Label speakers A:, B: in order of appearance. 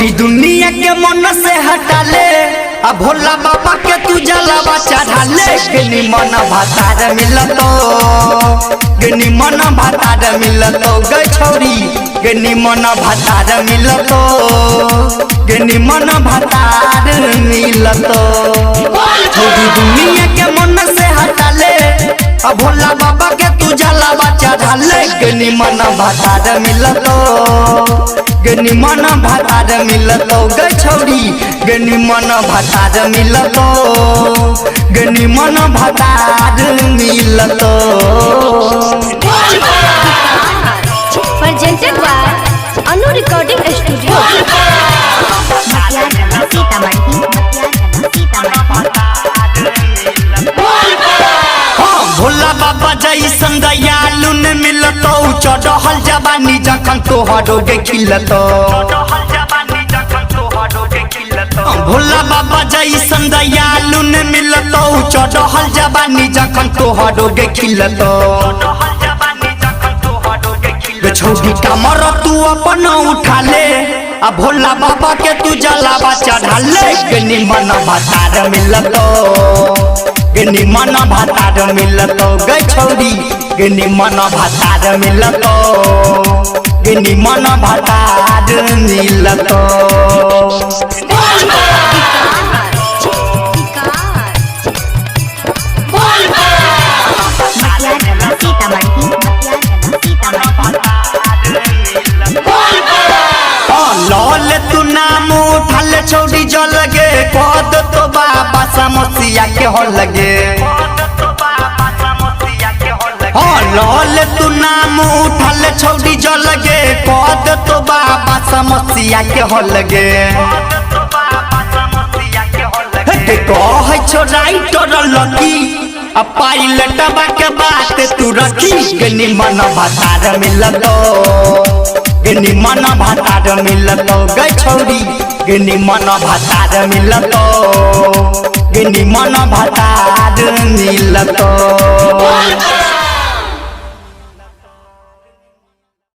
A: छौरी दुनिया के मन से हटा ले अब भोला बाबा के तू जलावा चढ़ा ले गनी मन भातार मिलतो गनी मन भातार मिलतो गे छौरी गनी मन भातार मिलतो गनी मन भातार मिलतो छौरी दुनिया के मन से हटा ले अब भोला बाबा के तू जलावा चढ़ा ले गनी मन भातार मिलतो गनी मन भातार मिलतो गे छौरी गनी मन भातार मिलतो गनी मन भातार मिलतो।
B: Presented by Anu recording studio
A: Bhola Baba जैसन दयालु न मिलतो चढ़ल जवानी जखन तोहरो गे खिलतो भोला बाबा जैसन दयालु न मिलतो चढ़ल जवानी जखन तोहरो गे खिलतो छौरी कमर तू अपन उठा ले आ भोला बाबा के तू जलावा चढ़ा ले गनी मन भातार मिलतो गनी मन भातार मिलतो गे छौरी गनी मन भातार मिलतो गनी मन भातार मिलतो। लौले तू नाम उठल छौरी जल गे कद तो बाबा समस्या के हो लगे लौले तू नाम उठल छौरी जल गे कद तो बाबा समस्या के हो लगे कह छो राइटर लकी आ पाइलट के बात तू रखी गनी मन भातार मिलतो गनी मन भातार मिलतो गे छौरी गनी मन भातार मिलतो गनी मन भातार मिलतो।